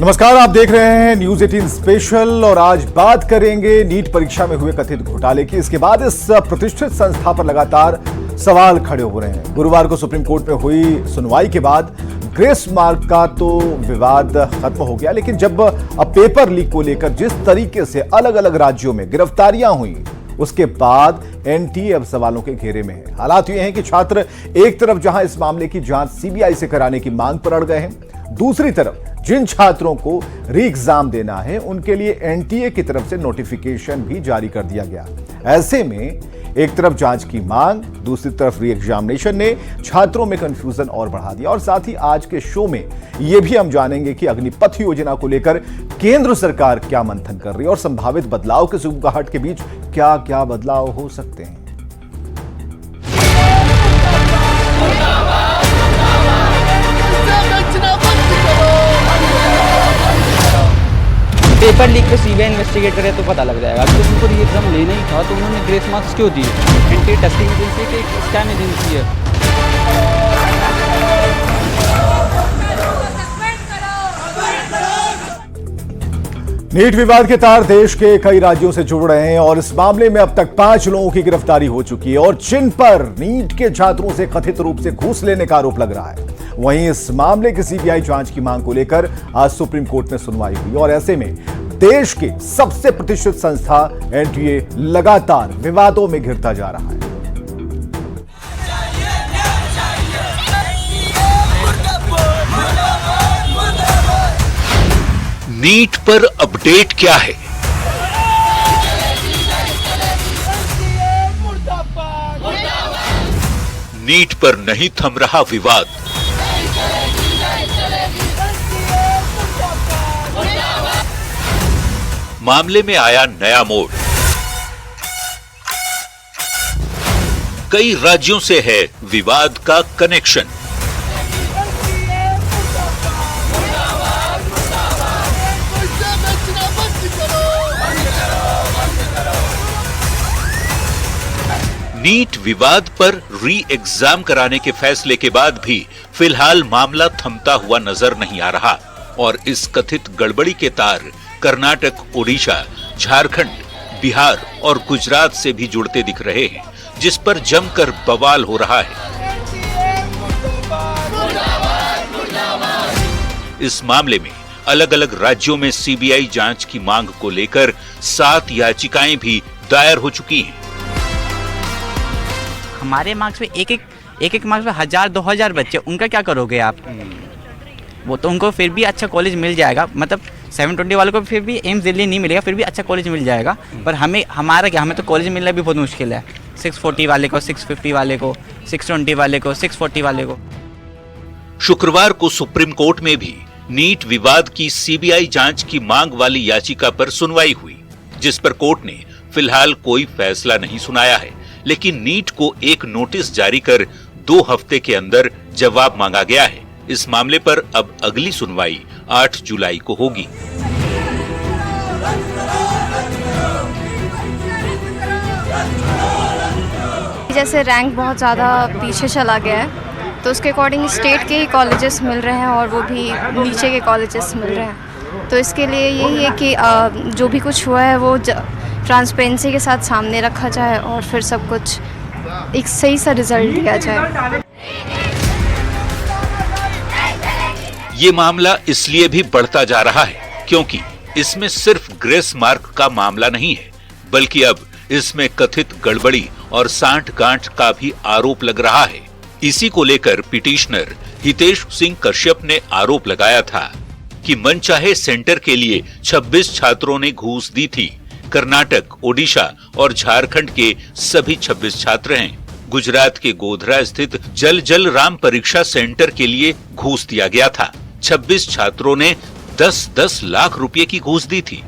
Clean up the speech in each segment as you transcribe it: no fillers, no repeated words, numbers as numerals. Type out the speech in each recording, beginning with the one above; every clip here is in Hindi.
नमस्कार, आप देख रहे हैं न्यूज 18 स्पेशल और आज बात करेंगे नीट परीक्षा में हुए कथित घोटाले की। इसके बाद इस प्रतिष्ठित संस्था पर लगातार सवाल खड़े हो रहे हैं। गुरुवार को सुप्रीम कोर्ट में हुई सुनवाई के बाद ग्रेस मार्क का तो विवाद खत्म हो गया, लेकिन जब अब पेपर लीक को लेकर जिस तरीके से अलग अलग राज्यों में गिरफ्तारियां हुई, उसके बाद एनटीए अब सवालों के घेरे में है। हालात ये हैं कि छात्र एक तरफ जहां इस मामले की जांच सीबीआई से कराने की मांग पर अड़ गए हैं, दूसरी तरफ जिन छात्रों को री एग्जाम देना है उनके लिए एनटीए की तरफ से नोटिफिकेशन भी जारी कर दिया गया। ऐसे में एक तरफ जांच की मांग, दूसरी तरफ री एग्जामिनेशन ने छात्रों में कंफ्यूजन और बढ़ा दिया। और साथ ही आज के शो में यह भी हम जानेंगे कि अग्निपथ योजना को लेकर केंद्र सरकार क्या मंथन कर रही है और संभावित बदलाव के सुगबुगाहट के बीच क्या क्या बदलाव हो सकते हैं। पेपर लीक पे सीबीआई इन्वेस्टिगेट करे तो पता लग जाएगा। तो उनको री एग्जाम लेना ही था तो उन्होंने ग्रेस मार्क्स क्यों दिए? एंटी टेस्टिंग एजेंसी की एक स्कैम एजेंसी है। नीट विवाद के तार देश के कई राज्यों से जुड़ रहे हैं और इस मामले में अब तक 5 लोगों की गिरफ्तारी हो चुकी है और जिन पर नीट के छात्रों से कथित रूप से घूस लेने का आरोप लग रहा है। वहीं इस मामले की सीबीआई जांच की मांग को लेकर आज सुप्रीम कोर्ट में सुनवाई हुई और ऐसे में देश के सबसे प्रतिष्ठित संस्था एनटीए लगातार विवादों में घिरता जा रहा है। नीट पर अपडेट क्या है? नीट पर नहीं थम रहा विवाद। मामले में आया नया मोड़। कई राज्यों से है विवाद का कनेक्शन। नीट विवाद पर री एग्जाम कराने के फैसले के बाद भी फिलहाल मामला थमता हुआ नजर नहीं आ रहा और इस कथित गड़बड़ी के तार कर्नाटक, ओडिशा, झारखंड, बिहार और गुजरात से भी जुड़ते दिख रहे हैं, जिस पर जमकर बवाल हो रहा है। इस मामले में अलग अलग राज्यों में सीबीआई जांच की मांग को लेकर 7 याचिकाएं भी दायर हो चुकी हैं। हमारे मार्क्स पे एक मार्क्स पे 1000-2000 बच्चे, उनका क्या करोगे आप? वो तो उनको फिर भी अच्छा कॉलेज मिल जाएगा, मतलब 720 वालों को फिर भी एम्स दिल्ली नहीं मिलेगा, फिर भी अच्छा कॉलेज मिल जाएगा। पर हमारा क्या, हमें तो कॉलेज मिलना भी बहुत मुश्किल है। 640 वाले को, 650 वाले को, 620 वाले को, 640 वाले को। शुक्रवार को सुप्रीम कोर्ट में भी नीट विवाद की सीबीआई जांच की मांग वाली याचिका पर सुनवाई हुई, जिस पर कोर्ट ने फिलहाल कोई फैसला नहीं सुनाया है, लेकिन नीट को एक नोटिस जारी कर 2 हफ्ते के अंदर जवाब मांगा गया है। इस मामले पर अब अगली सुनवाई 8 जुलाई को होगी। जैसे रैंक बहुत ज़्यादा पीछे चला गया है तो उसके अकॉर्डिंग स्टेट के ही कॉलेजेस मिल रहे हैं और वो भी नीचे के कॉलेजेस मिल रहे हैं। तो इसके लिए यही है कि जो भी कुछ हुआ है वो ट्रांसपेरेंसी के साथ सामने रखा जाए और फिर सब कुछ एक सही सा रिजल्ट दिया जाए। ये मामला इसलिए भी बढ़ता जा रहा है क्योंकि इसमें सिर्फ ग्रेस मार्क का मामला नहीं है, बल्कि अब इसमें कथित गड़बड़ी और सांठ-गांठ का भी आरोप लग रहा है। इसी को लेकर पिटीशनर हितेश सिंह कश्यप ने आरोप लगाया था कि मनचाहे सेंटर के लिए 26 छात्रों ने घूस दी थी। कर्नाटक, ओडिशा और झारखंड के सभी 26 छात्र हैं। गुजरात के गोधरा स्थित जल राम परीक्षा सेंटर के लिए घूस दिया गया था। 26 छात्रों ने 10-10 लाख रुपए की घूस दी थी।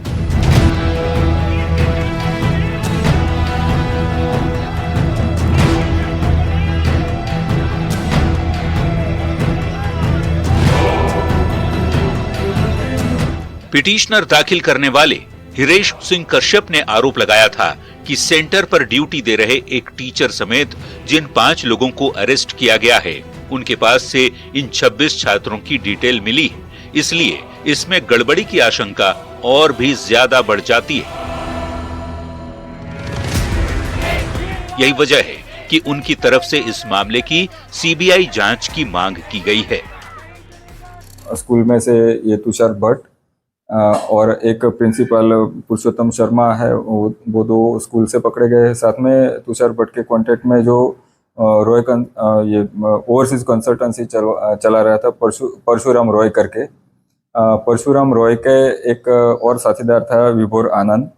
पिटीशनर दाखिल करने वाले हितेश सिंह कश्यप ने आरोप लगाया था कि सेंटर पर ड्यूटी दे रहे एक टीचर समेत जिन 5 लोगों को अरेस्ट किया गया है, उनके पास से इन 26 छात्रों की डिटेल मिली है। इसलिए इसमें गड़बड़ी की आशंका और भी ज्यादा बढ़ जाती है। यही वजह है कि उनकी तरफ से इस मामले की सीबीआई जांच की मांग की गई है। स्कूल में से ये तुषार भट्ट और एक प्रिंसिपल पुरुषोत्तम शर्मा है, वो दो स्कूल से पकड़े गए हैं। साथ में तुषार भट्ट के कांटेक्ट में जो ये ओवरसीज कंसल्टेंसी चला रहा था परशुराम रॉय करके, परशुराम रॉय के एक और साथीदार था विभोर आनंद,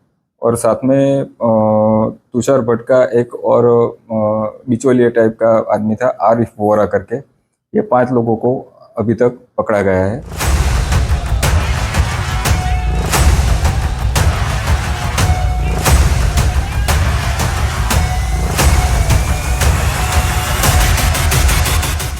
और साथ में तुषार भट्ट का एक और बिचौलिया टाइप का आदमी था आरिफ वोरा करके। ये 5 लोगों को अभी तक पकड़ा गया है।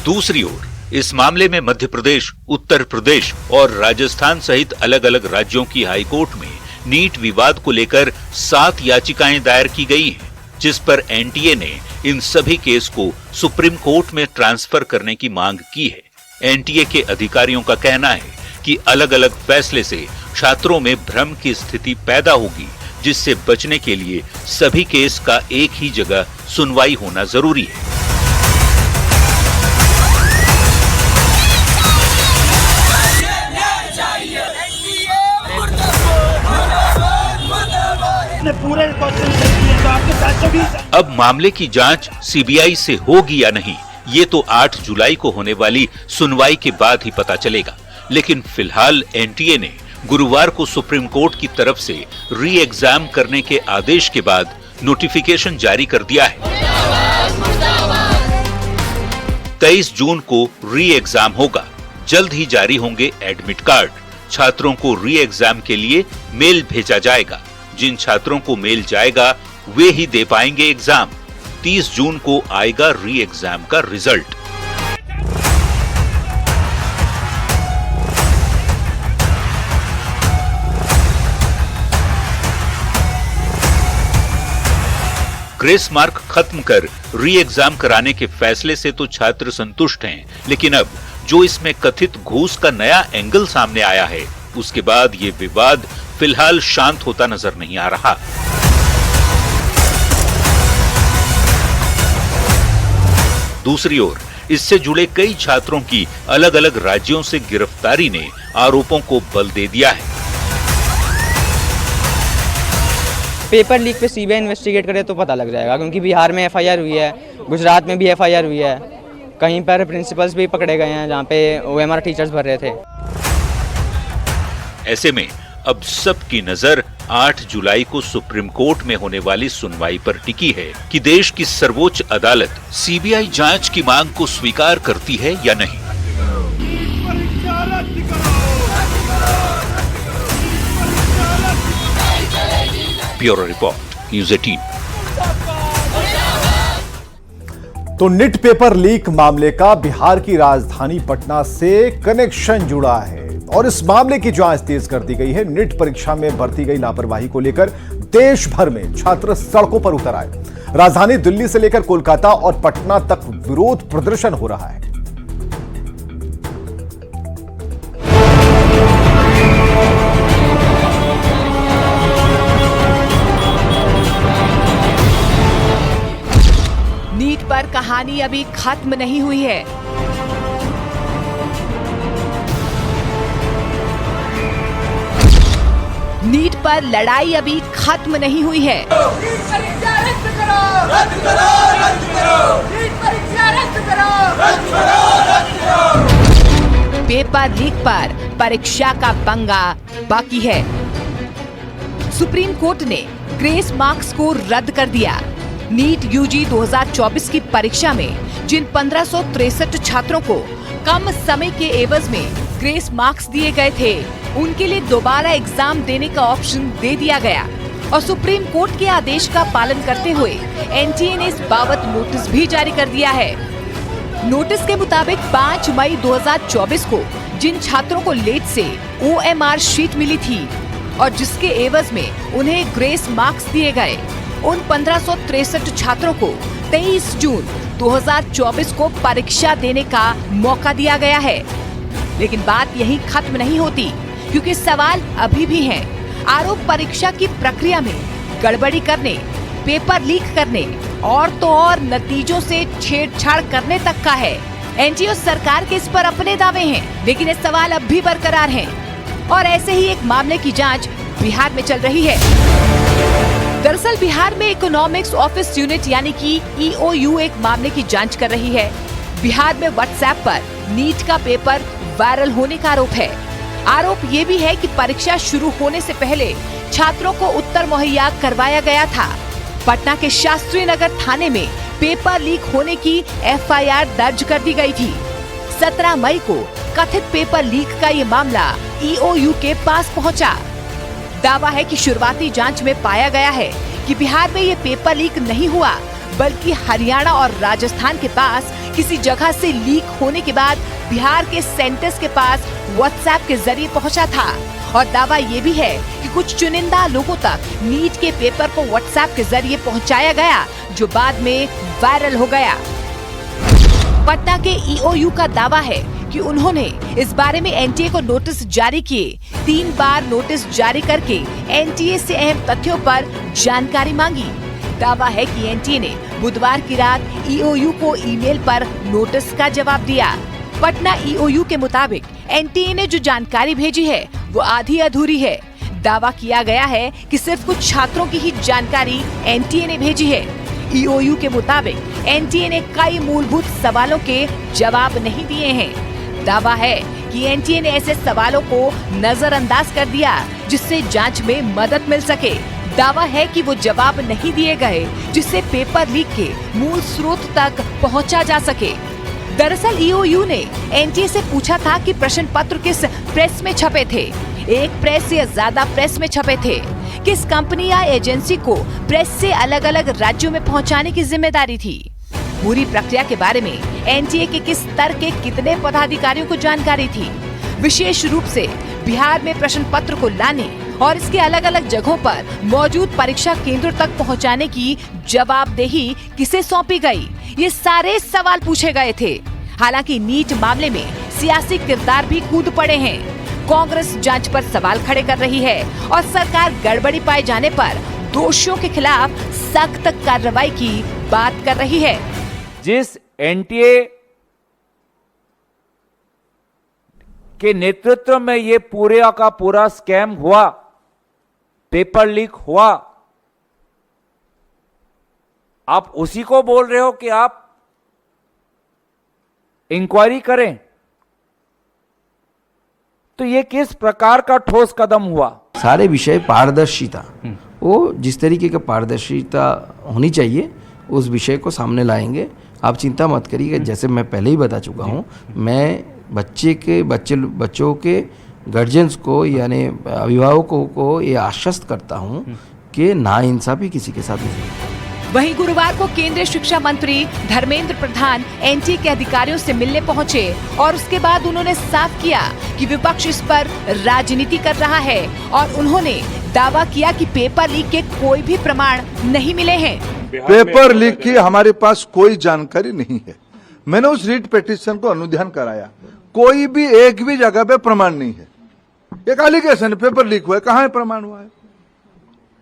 दूसरी ओर इस मामले में मध्य प्रदेश, उत्तर प्रदेश और राजस्थान सहित अलग अलग राज्यों की हाईकोर्ट में नीट विवाद को लेकर 7 याचिकाएं दायर की गई हैं, जिस पर एनटीए ने इन सभी केस को सुप्रीम कोर्ट में ट्रांसफर करने की मांग की है। एनटीए के अधिकारियों का कहना है कि अलग अलग फैसले से छात्रों में भ्रम की स्थिति पैदा होगी, जिससे बचने के लिए सभी केस का एक ही जगह सुनवाई होना जरूरी है। अब मामले की जांच सीबीआई से होगी या नहीं, ये तो 8 जुलाई को होने वाली सुनवाई के बाद ही पता चलेगा। लेकिन फिलहाल एनटीए ने गुरुवार को सुप्रीम कोर्ट की तरफ से री एग्जाम करने के आदेश के बाद नोटिफिकेशन जारी कर दिया है। 23 जून को री एग्जाम होगा। जल्द ही जारी होंगे एडमिट कार्ड। छात्रों को री एग्जाम के लिए मेल भेजा जाएगा। जिन छात्रों को मेल जाएगा वे ही दे पाएंगे एग्जाम। 30 जून को आएगा री एग्जाम का रिजल्ट। ग्रेस मार्क खत्म कर री एग्जाम कराने के फैसले से तो छात्र संतुष्ट हैं, लेकिन अब जो इसमें कथित घूस का नया एंगल सामने आया है, उसके बाद ये विवाद फिलहाल शांत होता नजर नहीं आ रहा। दूसरी ओर इससे जुड़े कई छात्रों की अलग अलग राज्यों से गिरफ्तारी ने आरोपों को बल दे दिया है। पेपर लीक पे सीबीआई इन्वेस्टिगेट करे तो पता लग जाएगा, क्योंकि बिहार में एफआईआर हुई है, गुजरात में भी एफआईआर हुई है, कहीं पर प्रिंसिपल्स भी पकड़े गए हैं जहां पे ओएमआर टीचर्स भर रहे थे। ऐसे में अब सबकी नजर 8 जुलाई को सुप्रीम कोर्ट में होने वाली सुनवाई पर टिकी है कि देश की सर्वोच्च अदालत सीबीआई जांच की मांग को स्वीकार करती है या नहीं। Bureau report, news 18। तो नीट पेपर लीक मामले का बिहार की राजधानी पटना से कनेक्शन जुड़ा है और इस मामले की जांच तेज कर दी गई है। नीट परीक्षा में बरती गई लापरवाही को लेकर देश भर में छात्र सड़कों पर उतर आए। राजधानी दिल्ली से लेकर कोलकाता और पटना तक विरोध प्रदर्शन हो रहा है। नीट पर कहानी अभी खत्म नहीं हुई है। नीट पर लड़ाई अभी खत्म नहीं हुई है। पेपर लीक पर परीक्षा का पंगा बाकी है। सुप्रीम कोर्ट ने ग्रेस मार्क्स को रद्द कर दिया। नीट यूजी 2024 की परीक्षा में जिन 1563 छात्रों को कम समय के एवज में ग्रेस मार्क्स दिए गए थे, उनके लिए दोबारा एग्जाम देने का ऑप्शन दे दिया गया और सुप्रीम कोर्ट के आदेश का पालन करते हुए एनटीए ने इस बाबत नोटिस भी जारी कर दिया है। नोटिस के मुताबिक 5 मई 2024 को जिन छात्रों को लेट से ओएमआर शीट मिली थी और जिसके एवज में उन्हें ग्रेस मार्क्स दिए गए, उन 1563 छात्रों को 23 जून 2024 को परीक्षा देने का मौका दिया गया है। लेकिन बात यहीं खत्म नहीं होती, क्योंकि सवाल अभी भी हैं। आरोप परीक्षा की प्रक्रिया में गड़बड़ी करने, पेपर लीक करने और तो और नतीजों से छेड़छाड़ करने तक का है। एनटीए सरकार के इस पर अपने दावे हैं, लेकिन ये सवाल अब भी बरकरार हैं। और ऐसे ही एक मामले की जांच बिहार में चल रही है। दरअसल बिहार में इकोनॉमिक्स ऑफिस यूनिट यानी कि EOU एक मामले की जांच कर रही है। बिहार में व्हाट्सएप पर नीट का पेपर वायरल होने का आरोप है। आरोप ये भी है कि परीक्षा शुरू होने से पहले छात्रों को उत्तर मुहैया करवाया गया था। पटना के शास्त्री नगर थाने में पेपर लीक होने की FIR दर्ज कर दी गई थी। 17 मई को कथित पेपर लीक का ये मामला EOU के पास पहुंचा। दावा है कि शुरुआती जांच में पाया गया है कि बिहार में ये पेपर लीक नहीं हुआ, बल्कि हरियाणा और राजस्थान के पास किसी जगह से लीक होने के बाद बिहार के सेंटर्स के पास व्हाट्सएप के जरिए पहुंचा था। और दावा ये भी है कि कुछ चुनिंदा लोगों तक नीट के पेपर को व्हाट्सएप के जरिए पहुंचाया गया, जो बाद में वायरल हो गया। पटना के EOU का दावा है कि उन्होंने इस बारे में NTA को नोटिस जारी किए। 3 बार नोटिस जारी करके NTA से अहम तथ्यों पर जानकारी मांगी। दावा है कि NTA ने बुधवार की रात EOU को ईमेल पर नोटिस का जवाब दिया। पटना EOU के मुताबिक NTA ने जो जानकारी भेजी है वो आधी अधूरी है। दावा किया गया है कि सिर्फ कुछ छात्रों की ही जानकारी NTA ने भेजी है। EOU के मुताबिक NTA ने कई मूलभूत सवालों के जवाब नहीं दिए हैं। दावा है कि NTA ने ऐसे सवालों को नजरअंदाज कर दिया जिससे जांच में मदद मिल सके। दावा है कि वो जवाब नहीं दिए गए जिससे पेपर लीक के मूल स्रोत तक पहुंचा जा सके। दरअसल EOU ने NTA से पूछा था कि प्रश्न पत्र किस प्रेस में छपे थे, एक प्रेस या ज्यादा प्रेस में छपे थे, किस कंपनी या एजेंसी को प्रेस से अलग अलग राज्यों में पहुंचाने की जिम्मेदारी थी। पूरी प्रक्रिया के बारे में NTA के किस स्तर के कितने पदाधिकारियों को जानकारी थी। विशेष रूप से बिहार में प्रश्न पत्र को लाने और इसके अलग अलग जगहों पर मौजूद परीक्षा केंद्रों तक पहुंचाने की जवाबदेही किसे सौंपी गई, ये सारे सवाल पूछे गए थे। हालांकि नीट मामले में सियासी किरदार भी कूद पड़े हैं। कांग्रेस जांच पर सवाल खड़े कर रही है और सरकार गड़बड़ी पाए जाने पर दोषियों के खिलाफ सख्त कार्रवाई की बात कर रही है। जिस NTA के नेतृत्व में ये पूरे का पूरा स्कैम हुआ, पेपर लीक हुआ, आप उसी को बोल रहे हो कि आप इंक्वायरी करें, तो ये किस प्रकार का ठोस कदम हुआ? सारे विषय पारदर्शिता, वो जिस तरीके का पारदर्शिता होनी चाहिए उस विषय को सामने लाएंगे। आप चिंता मत करिए, जैसे मैं पहले ही बता चुका हूँ, मैं बच्चों के गार्जियंस को यानी अभिभावकों को ये आश्वस्त करता हूँ कि नाइंसाफी किसी के साथ नहीं। वहीं गुरुवार को केंद्रीय शिक्षा मंत्री धर्मेंद्र प्रधान NTA के अधिकारियों से मिलने पहुंचे और उसके बाद उन्होंने साफ किया कि विपक्ष इस पर राजनीति कर रहा है और उन्होंने दावा किया कि पेपर लीक के कोई भी प्रमाण नहीं मिले हैं। पेपर लीक की हमारे पास कोई जानकारी नहीं है। मैंने उस रीट पिटीशन को अनुध्यान कराया, कोई भी एक भी जगह पे प्रमाण नहीं है। एक एलिगेशन पेपर लीक हुआ है, कहाँ है प्रमाण हुआ है?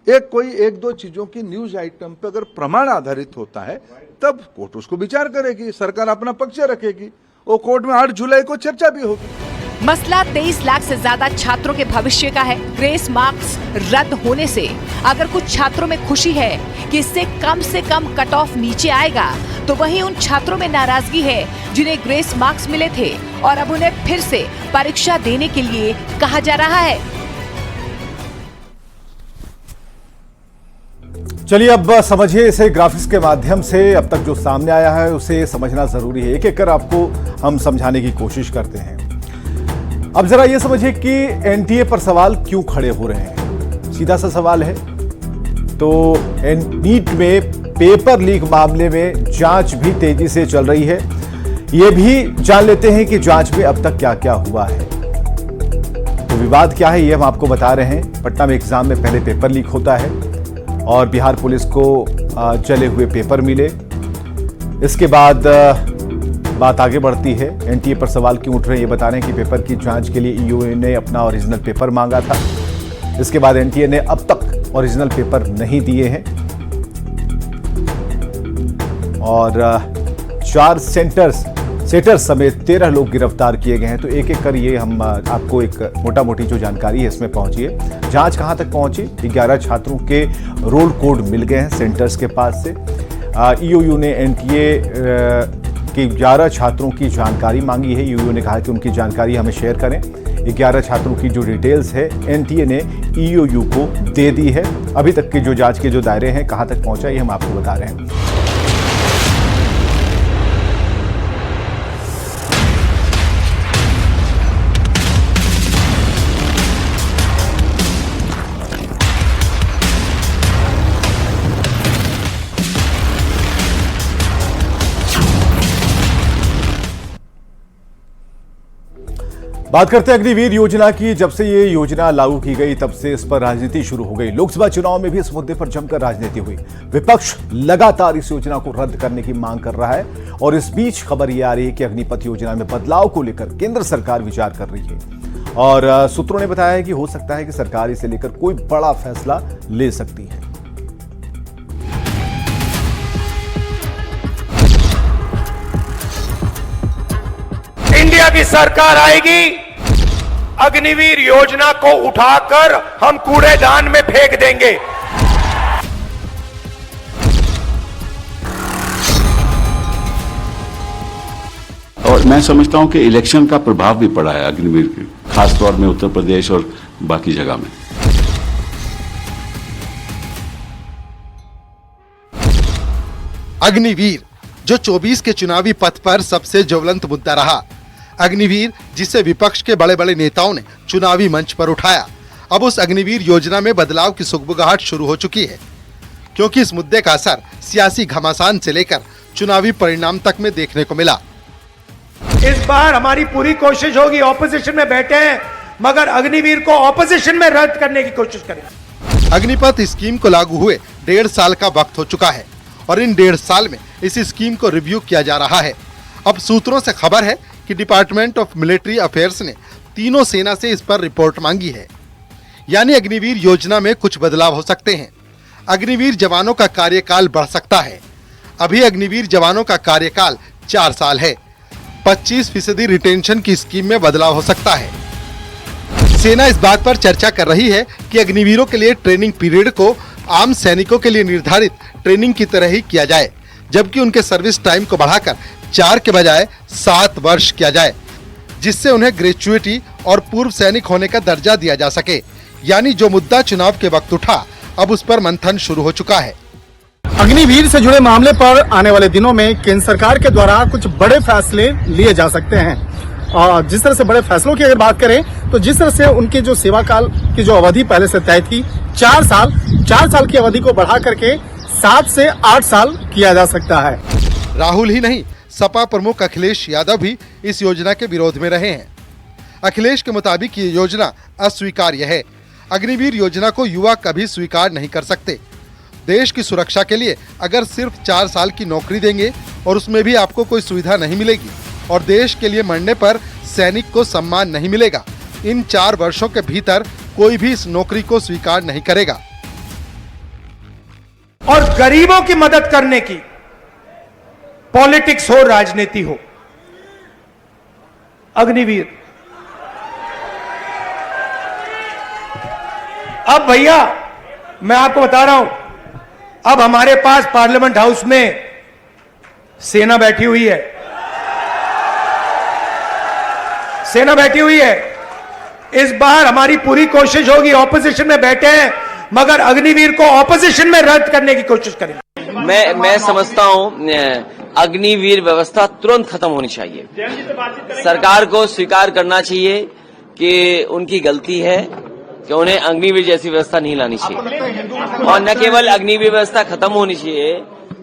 एक दो चीजों की न्यूज आइटम पे अगर प्रमाण आधारित होता है तब कोर्ट उसको विचार करेगी, सरकार अपना पक्ष रखेगी, वो कोर्ट में 8 जुलाई को चर्चा भी होगी। मसला 23 लाख से ज्यादा छात्रों के भविष्य का है। ग्रेस मार्क्स रद्द होने से अगर कुछ छात्रों में खुशी है कि इससे कम कट ऑफ नीचे आएगा, तो वहीं उन छात्रों में नाराजगी है जिन्हें ग्रेस मार्क्स मिले थे और अब उन्हें फिर से परीक्षा देने के लिए कहा जा रहा है। चलिए अब समझिए इसे ग्राफिक्स के माध्यम से। अब तक जो सामने आया है उसे समझना जरूरी है, एक एक कर आपको हम समझाने की कोशिश करते हैं। अब जरा ये समझिए कि NTA पर सवाल क्यों खड़े हो रहे हैं। सीधा सा सवाल है। तो नीट में पेपर लीक मामले में जांच भी तेजी से चल रही है। ये भी जान लेते हैं कि जांच में अब तक क्या क्या हुआ है। तो विवाद क्या है ये हम आपको बता रहे हैं। पटना में एग्जाम में पहले पेपर लीक होता है और बिहार पुलिस को जले हुए पेपर मिले। इसके बाद बात आगे बढ़ती है। एनटीए पर सवाल क्यों उठ रहे हैं ये बता रहे हैं कि पेपर की जांच के लिए ईओयू ने अपना ओरिजिनल पेपर मांगा था। इसके बाद एनटीए ने अब तक ओरिजिनल पेपर नहीं दिए हैं और 4 सेटर समेत 13 लोग गिरफ्तार किए गए हैं। तो एक एक कर ये हम आपको एक मोटा मोटी जो जानकारी है इसमें पहुंचिए। जांच कहां तक पहुंची? 11 छात्रों के रोल कोड मिल गए हैं सेंटर्स के पास से। ईओयू ने एनटीए के 11 छात्रों की जानकारी मांगी है। ईओयू ने कहा कि उनकी जानकारी हमें शेयर करें। 11 छात्रों की जो डिटेल्स है एनटीए ने ईओयू को दे दी है। अभी तक के जो जांच के जो दायरे हैं कहां तक पहुंचा ये हम आपको बता रहे हैं। बात करते हैं अग्निवीर योजना की। जब से ये योजना लागू की गई तब से इस पर राजनीति शुरू हो गई। लोकसभा चुनाव में भी इस मुद्दे पर जमकर राजनीति हुई। विपक्ष लगातार इस योजना को रद्द करने की मांग कर रहा है और इस बीच खबर ये आ रही है कि अग्निपथ योजना में बदलाव को लेकर केंद्र सरकार विचार कर रही है और सूत्रों ने बताया है कि हो सकता है कि सरकार इसे लेकर कोई बड़ा फैसला ले सकती है। इंडिया की सरकार आएगी, अग्निवीर योजना को उठाकर हम कूड़ेदान में फेंक देंगे। और मैं समझता हूं कि इलेक्शन का प्रभाव भी पड़ा है अग्निवीर के, खासतौर में उत्तर प्रदेश और बाकी जगह में। अग्निवीर जो 24 के चुनावी पथ पर सबसे ज्वलंत मुद्दा रहा। अग्निवीर जिसे विपक्ष के बड़े बड़े नेताओं ने चुनावी मंच पर उठाया। अब उस अग्निवीर योजना में बदलाव की सुगबुगाहट शुरू हो चुकी है, क्योंकि इस मुद्दे का असर सियासी घमासान से लेकर चुनावी परिणाम तक में देखने को मिला। इस बार हमारी पूरी कोशिश होगी, ऑपोजिशन में बैठे हैं मगर अग्निवीर को ऑपोजिशन में रद्द करने की कोशिश करेंगे। अग्निपथ स्कीम को लागू हुए 1.5 साल का वक्त हो चुका है और इन 1.5 साल में इस स्कीम को रिव्यू किया जा रहा है। अब सूत्रों से खबर है कि डिपार्टमेंट ऑफ मिलिट्री अफेयर्स ने तीनों सेना से इस पर रिपोर्ट मांगी है, यानी अग्निवीर योजना में कुछ बदलाव हो सकते हैं। अग्निवीर जवानों का कार्यकाल बढ़ सकता है। अभी अग्निवीर जवानों का कार्यकाल 4 साल है। 25% रिटेंशन की स्कीम में बदलाव हो सकता है। सेना इस बात पर चर्चा कर रही है कि अग्निवीरों के लिए ट्रेनिंग पीरियड को आम सैनिकों के लिए निर्धारित ट्रेनिंग की तरह ही किया जाए, जबकि उनके सर्विस टाइम को बढ़ाकर 4 के बजाय 7 वर्ष किया जाए, जिससे उन्हें ग्रेचुइटी और पूर्व सैनिक होने का दर्जा दिया जा सके। यानी जो मुद्दा चुनाव के वक्त उठा, अब उस पर मंथन शुरू हो चुका है। अग्निवीर से जुड़े मामले पर आने वाले दिनों में केंद्र सरकार के द्वारा कुछ बड़े फैसले लिए जा सकते हैं। और जिस तरह से बड़े फैसलों की अगर बात करें तो जिस तरह से उनके जो सेवा काल की जो अवधि पहले से तय थी 4 साल की अवधि को बढ़ा करके 7 से 8 साल किया जा सकता है। राहुल ही नहीं, सपा प्रमुख अखिलेश यादव भी इस योजना के विरोध में रहे हैं। अखिलेश के मुताबिक ये योजना अस्वीकार्य है। अग्निवीर योजना को युवा कभी स्वीकार नहीं कर सकते। देश की सुरक्षा के लिए अगर सिर्फ 4 साल की नौकरी देंगे और उसमें भी आपको कोई सुविधा नहीं मिलेगी और देश के लिए मरने पर सैनिक को सम्मान नहीं मिलेगा, इन 4 वर्षों के भीतर कोई भी इस नौकरी को स्वीकार नहीं करेगा। और गरीबों की मदद करने की पॉलिटिक्स हो, राजनीति हो, अग्निवीर। अब भैया मैं आपको बता रहा हूं, अब हमारे पास पार्लियामेंट हाउस में सेना बैठी हुई है, सेना बैठी हुई है। इस बार हमारी पूरी कोशिश होगी, ऑपोजिशन में बैठे हैं मगर अग्निवीर को ऑपोजिशन में रद्द करने की कोशिश करेंगे। मैं समझता हूं अग्निवीर व्यवस्था तुरंत खत्म होनी चाहिए। सरकार को स्वीकार करना चाहिए कि उनकी गलती है कि उन्हें अग्निवीर जैसी व्यवस्था नहीं लानी चाहिए। और न केवल अग्निवीर व्यवस्था खत्म होनी चाहिए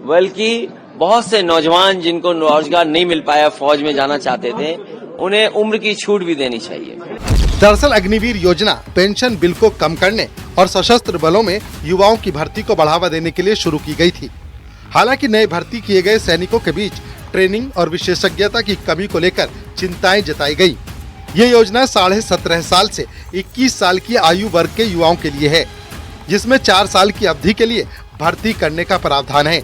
बल्कि बहुत से नौजवान जिनको रोजगार नहीं मिल पाया, फौज में जाना चाहते थे, उन्हें उम्र की छूट भी देनी चाहिए। दरअसल अग्निवीर योजना पेंशन बिल को कम करने और सशस्त्र बलों में युवाओं की भर्ती को बढ़ावा देने के लिए शुरू की गई थी। हालांकि नए भर्ती किए गए सैनिकों के बीच ट्रेनिंग और विशेषज्ञता की कमी को लेकर चिंताएं जताई गई। ये योजना 17.5 साल से 21 साल की आयु वर्ग के युवाओं के लिए है, जिसमें 4 साल की अवधि के लिए भर्ती करने का प्रावधान है।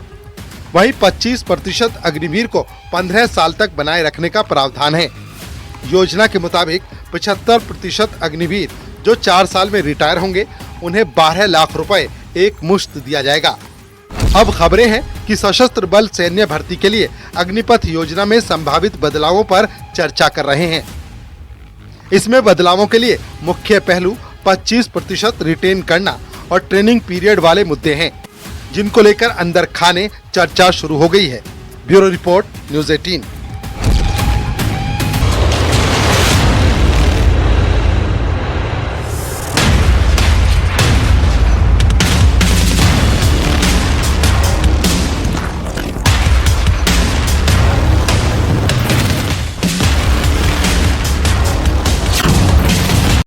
वहीं 25% अग्निवीर को 15 साल तक बनाए रखने का प्रावधान है। योजना के मुताबिक 75% अग्निवीर जो 4 साल में रिटायर होंगे, उन्हें 12 लाख रुपए एक मुश्त दिया जाएगा। अब खबरें हैं कि सशस्त्र बल सैन्य भर्ती के लिए अग्निपथ योजना में संभावित बदलावों पर चर्चा कर रहे हैं। इसमें बदलावों के लिए मुख्य पहलू 25% रिटेन करना और ट्रेनिंग पीरियड वाले मुद्दे हैं, जिनको लेकर अंदर खाने चर्चा शुरू हो गई है। Bureau report, news 18।